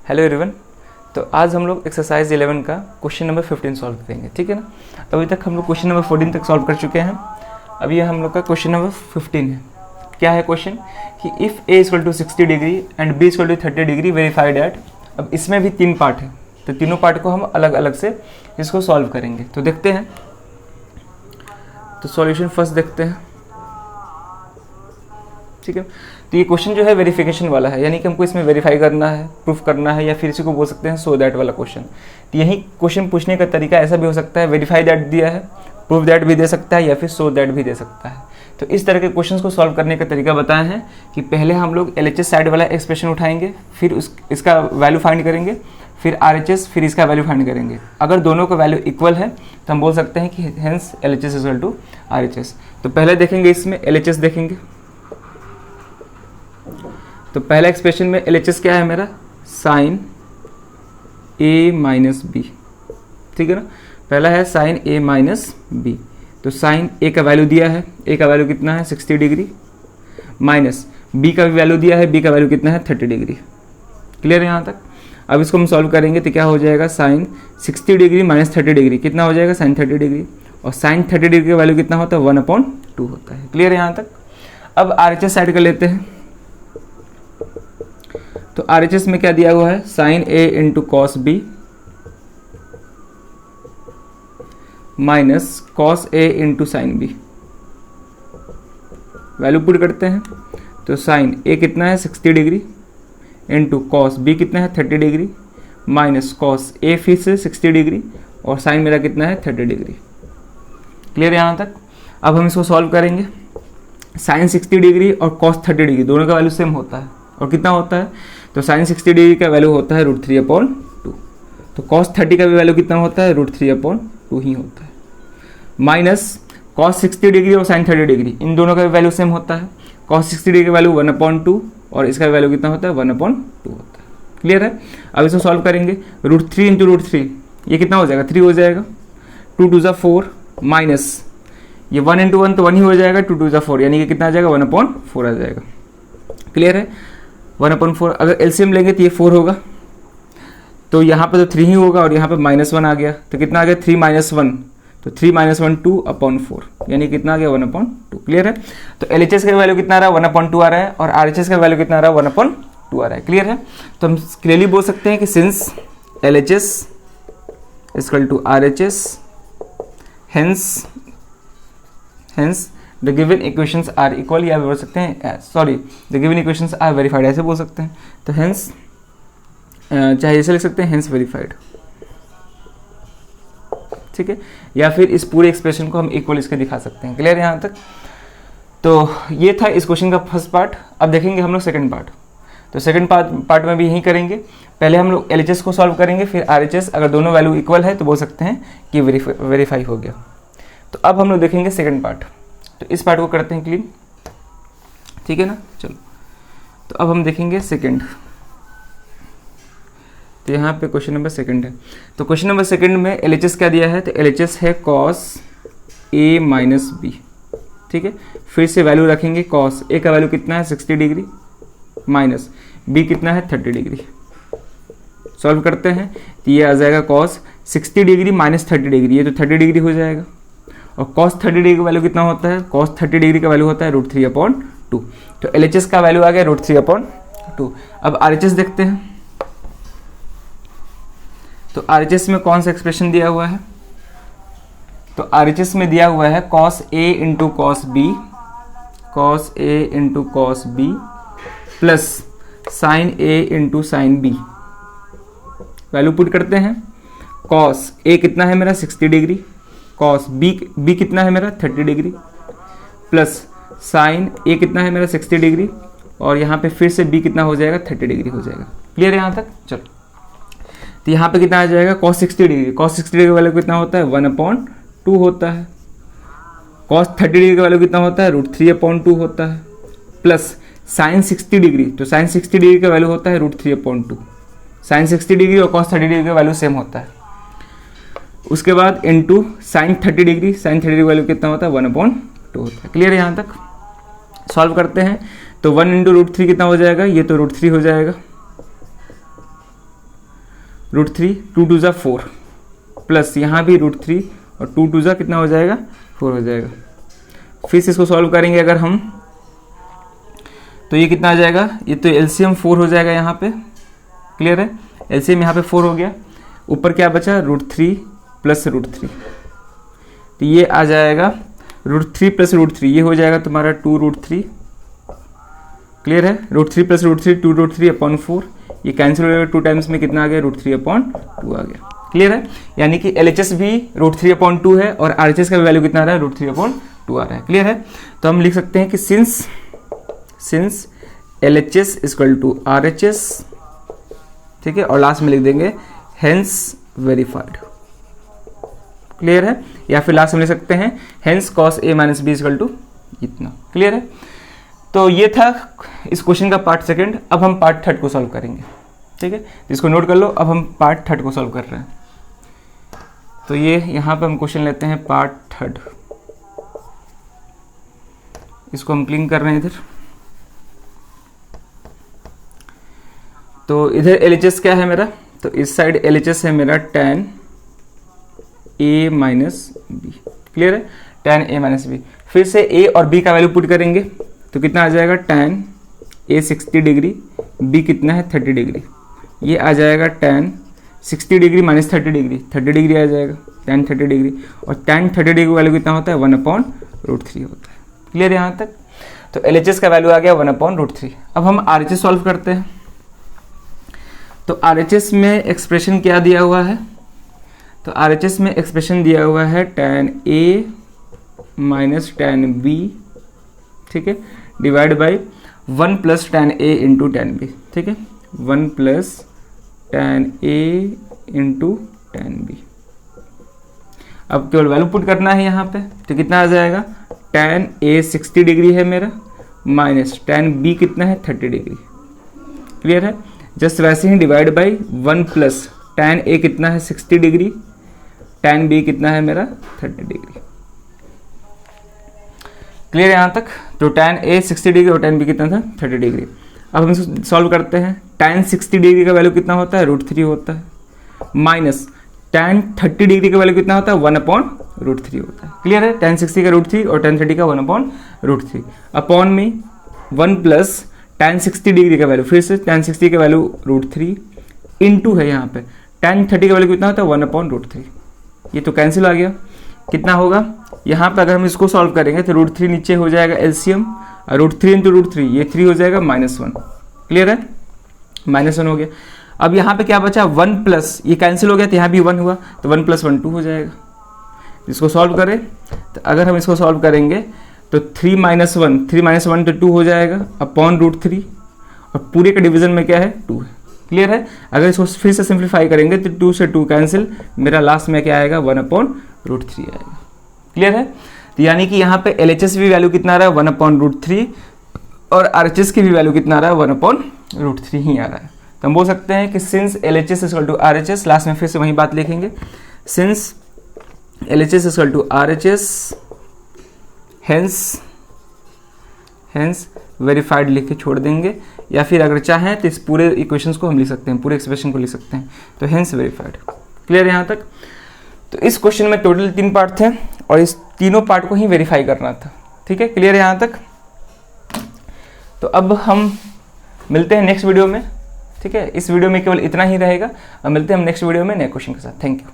Hello everyone. तो आज हम लोग एक्सरसाइज 11 का क्वेश्चन नंबर 15 सॉल्व करेंगे, ठीक है ना। अभी तक हम लोग क्वेश्चन नंबर 14 तक सॉल्व कर चुके हैं। अभी ये हम लोग का क्वेश्चन नंबर 15 है। क्या है क्वेश्चन कि if a equal to 60 degree and b equal to 30 degree verified at. अब इसमें भी 3 पार्ट है, तो तीनों पार्ट को हम अलग अलग से इसको सॉल्व करेंगे। तो देखते हैं, तो सॉल्यूशन फर्स्ट देखते हैं, ठीक है। तो ये क्वेश्चन जो है वेरिफिकेशन वाला है, यानी कि हमको इसमें वेरीफाई करना है, प्रूफ करना है, या फिर इसी को बोल सकते हैं सो दैट वाला क्वेश्चन। तो यही क्वेश्चन पूछने का तरीका ऐसा भी हो सकता है, वेरीफाई दैट दिया है, प्रूफ दैट भी दे सकता है, या फिर सो दैट भी दे सकता है। तो इस तरह के क्वेश्चंस को सॉल्व करने का तरीका बताए हैं कि पहले हम लोग LHS साइड वाला एक्सप्रेशन उठाएंगे, फिर इसका वैल्यू फाइंड करेंगे, फिर RHS, फिर इसका वैल्यू फाइंड करेंगे। अगर दोनों का वैल्यू इक्वल है तो हम बोल सकते हैं कि hence LHS equal to RHS। तो पहले देखेंगे, इसमें LHS देखेंगे। तो पहला एक्सप्रेशन में LHS क्या है मेरा, साइन A माइनस बी, ठीक है ना। पहला है साइन A माइनस बी। तो साइन A का वैल्यू दिया है, A का वैल्यू कितना है 60 डिग्री, माइनस B का भी वैल्यू दिया है, B का वैल्यू कितना है 30 डिग्री। क्लियर है यहाँ तक। अब इसको हम सॉल्व करेंगे तो क्या हो जाएगा, साइन 60 डिग्री माइनस 30 डिग्री कितना हो जाएगा, साइन 30 डिग्री। और साइन 30 डिग्री का वैल्यू कितना होता है, 1/2 होता है। क्लियर है यहाँ तक। अब RHS साइड कर लेते हैं। तो RHS में क्या दिया हुआ है, sine A into cos B minus cos A into sine B. Value put करते हैं, तो साइन A कितना है 60 डिग्री इंटू कॉस B कितना है 30 डिग्री माइनस कॉस A फिर से 60 डिग्री और साइन मेरा कितना है 30 डिग्री। क्लियर है यहाँ तक। अब हम इसको सॉल्व करेंगे। साइन 60 डिग्री और कॉस 30 डिग्री दोनों का वैल्यू सेम होता है, और कितना होता है, तो साइन 60 डिग्री का वैल्यू होता है √3/2। तो कॉस 30 का भी वैल्यू कितना होता है, √3/2 ही होता है। माइनस कॉस 60 डिग्री और साइन 30 डिग्री इन दोनों का भी वैल्यू सेम होता है। कॉस 60 डिग्री का वैल्यू 1/2 और इसका वैल्यू कितना होता है, 1/2 होता है। क्लियर है। अब इसको सॉल्व करेंगे, √3 इंटू √3 ये कितना हो जाएगा, 3 हो जाएगा। 2 2 4 माइनस ये 1 इंटू 1 तो 1 ही हो जाएगा, 2 2 4 यानी कि कितना आ जाएगा, 1/4 आ जाएगा। क्लियर है। 1/4 अगर एलसीएम लेंगे तो ये 4 होगा, तो यहाँ पे तो 3 ही होगा और यहाँ पे -1 आ गया, तो कितना आ गया 3 - 1, तो 3 - 1 2/4 यानी कितना आ गया 1/2। क्लियर है। तो LHS का वैल्यू कितना आ रहा है, 1/2 आ रहा है, और RHS का वैल्यू कितना आ रहा है, 1/2 आ रहा है। क्लियर है। तो हम क्लियरली बोल सकते हैं कि since LHS equal to RHS hence the given equations are equal, या बोल सकते हैं sorry the given equations are verified, ऐसे बोल सकते हैं। तो हेंस चाहे ऐसे लिख सकते हैं, हेंस वेरीफाइड, ठीक है। या फिर इस पूरे एक्सप्रेशन को हम इक्वल इसके दिखा सकते हैं। क्लियर है यहाँ तक। तो ये था इस क्वेश्चन का फर्स्ट पार्ट। अब देखेंगे हम लोग सेकंड पार्ट। तो सेकंड पार्ट में भी यही करेंगे। पहले हम लोग LHS को सॉल्व करेंगे, फिर RHS। अगर दोनों वैल्यू इक्वल है तो बोल सकते हैं कि वेरीफाई हो गया। तो अब हम लोग देखेंगे सेकंड पार्ट। तो इस पार्ट को करते हैं क्लीन, ठीक है ना। चलो, तो अब हम देखेंगे सेकंड। तो यहाँ पे क्वेश्चन नंबर सेकंड है। तो क्वेश्चन नंबर सेकंड में LHS क्या दिया है, तो LHS है कॉस A माइनस बी, ठीक है। फिर से वैल्यू रखेंगे, कॉस A का वैल्यू कितना है 60 डिग्री माइनस B कितना है 30 डिग्री। सॉल्व करते हैं तो ये आ जाएगा कॉस 60 डिग्री माइनस 30 डिग्री, ये तो 30 डिग्री हो जाएगा। और cos 30 डिग्री का वैल्यू कितना होता है, cos 30 डिग्री का वैल्यू होता है √3/2। तो LHS का वैल्यू आ गया √3/2। अब RHS देखते हैं। तो RHS में कौन सा एक्सप्रेशन दिया हुआ है, तो RHS में दिया हुआ है cos A into cos B plus sine A into sine B. Value put करते हैं। cos A कितना है मेरा 60 डिग्री, कॉस B कितना है मेरा 30 डिग्री प्लस साइन A कितना है मेरा 60 डिग्री, और यहाँ पे फिर से B कितना हो जाएगा 30 डिग्री हो जाएगा। क्लियर है यहाँ तक। चलो, तो यहाँ पे कितना आ जाएगा, cos 60 डिग्री, cos 60 डिग्री का वैल्यू कितना होता है 1/2 होता है। cos 30 डिग्री का वैल्यू कितना होता है √3/2 होता है, प्लस साइन 60 डिग्री, तो साइन 60 डिग्री का वैल्यू होता है √3/2। साइन 60 डिग्री और cos 30 डिग्री का वैल्यू सेम होता है। उसके बाद into sine 30 degree, sine 30 degree value कितना होता है 1/2 होता है। क्लियर है यहाँ तक। सॉल्व करते हैं तो 1 × √3 कितना हो जाएगा, ये तो √3 हो जाएगा √3, 2 2 ज़ा 4 प्लस यहाँ भी √3 और 2 2 ज़ा कितना हो जाएगा 4 हो जाएगा। फिर से इसको सॉल्व करेंगे अगर हम, तो ये कितना आ जाएगा, ये तो एलसीएम 4 हो जाएगा यहाँ पे, क्लियर है, एलसीएम यहाँ पे 4 हो गया, ऊपर क्या बचा √3 प्लस √3, तो ये आ जाएगा √3 प्लस √3, ये हो जाएगा तुम्हारा 2√3, क्लियर है, √3 प्लस √3 2√3/4, ये कैंसिल हो जाएगा, 2 टाइम्स में कितना आ गया √3/2 आ गया, क्लियर है। यानी कि LHS भी √3/2 है और RHS का वैल्यू कितना आ रहा है √3/2 आ रहा है, क्लियर है। तो हम लिख सकते हैं कि since LHS equal to RHS, ठीक है, और लास्ट में लिख देंगे हेंस वेरीफाइड, क्लियर है, या फिर लास्ट में लिख सकते हैं hence cos A - B equal to इतना, क्लियर है। तो ये था इस क्वेश्चन का पार्ट सेकंड। अब हम पार्ट थर्ड को सॉल्व करेंगे, ठीक है, इसको नोट कर लो। अब हम पार्ट थर्ड को सॉल्व कर रहे हैं, तो ये यहाँ पे हम क्वेश्चन लेते हैं पार्ट थर्ड, इसको हम क्लिक कर रहे हैं इधर। तो इधर LHS क्या है मेरा, तो इस साइड LHS है मेरा tan A - B, क्लियर है, tan A - B। फिर से A और B का वैल्यू पुट करेंगे तो कितना आ जाएगा, tan A 60 डिग्री, B कितना है 30 डिग्री, ये आ जाएगा tan 60 degree minus 30 degree, 30 degree आ जाएगा tan 30 डिग्री, और tan 30 डिग्री वैल्यू कितना होता है 1/√3 होता है, क्लियर यहाँ तक। तो LHS का वैल्यू आ गया 1/√3। अब हम RHS सॉल्व करते हैं। तो RHS में एक्सप्रेशन क्या दिया हुआ है, तो RHS में एक्सप्रेशन दिया हुआ है tan A minus tan B, ठीक है, divide by 1 plus tan A into tan B, ठीक है, 1 plus tan A into tan B। अब केवल वैल्यू पुट करना है यहाँ पे, तो कितना आ जाएगा, tan A 60 डिग्री है मेरा, माइनस tan B कितना है 30 डिग्री, क्लियर है। जस्ट वैसे ही divide by 1 plus tan A कितना है 60 डिग्री, tan B कितना है मेरा 30 डिग्री, क्लियर यहाँ तक। तो tan A 60 डिग्री और tan B कितना था 30 डिग्री। अब हम इसको सॉल्व करते हैं। tan 60 डिग्री का वैल्यू कितना होता है √3 होता है, माइनस tan 30 डिग्री का वैल्यू कितना होता है 1/√3 होता है, क्लियर है। tan 60 का √3 और tan 30 का 1/√3 अपॉन में 1 प्लस tan 60 डिग्री का वैल्यू, फिर से tan 60 का वैल्यू √3 इंटू है यहाँ पे tan 30 का वैल्यू कितना होता है 1/√3, ये तो कैंसिल आ गया। कितना होगा यहाँ पे, अगर हम इसको सॉल्व करेंगे तो √3 नीचे हो जाएगा एलसीएम, और √3 इंटू √3 ये 3 हो जाएगा -1, क्लियर है, -1 हो गया। अब यहाँ पे क्या बचा 1 प्लस, ये कैंसिल हो गया तो यहाँ भी 1 हुआ, तो 1 + 1 2 हो जाएगा। इसको सॉल्व करें तो अगर हम इसको सॉल्व करेंगे तो 3 - 1 तो 2 हो जाएगा अपॉन √3, और पूरे के डिवीजन में क्या है 2 है, क्लियर है। अगर इसको फिर से सिंप्लीफाई करेंगे तो 2 से 2 कैंसिल, मेरा लास्ट में क्या आएगा 1/√3 आएगा, क्लियर है। तो यानी कि यहाँ पे LHS भी वैल्यू कितना आ रहा है 1/√3, और RHS की भी वैल्यू कितना आ रहा है 1/√3 ही आ रहा है। तो हम बोल सकते हैं कि since LHS equal to RHS, last में फिर से वही बात लिखेंगे, since LHS equal to RHS hence verified लिख के छोड़ देंगे, या फिर अगर चाहें तो इस पूरे इक्वेशंस को हम लिख सकते हैं, पूरे एक्सप्रेशन को लिख सकते हैं, तो हेंस वेरीफाइड, क्लियर है यहाँ तक। तो इस क्वेश्चन में टोटल 3 पार्ट थे और इस तीनों पार्ट को ही वेरीफाई करना था, ठीक है, क्लियर है यहाँ तक। तो अब हम मिलते हैं नेक्स्ट वीडियो में, ठीक है, इस वीडियो में केवल इतना ही रहेगा, अब मिलते हैं हम नेक्स्ट वीडियो में नए क्वेश्चन के साथ। Thank you.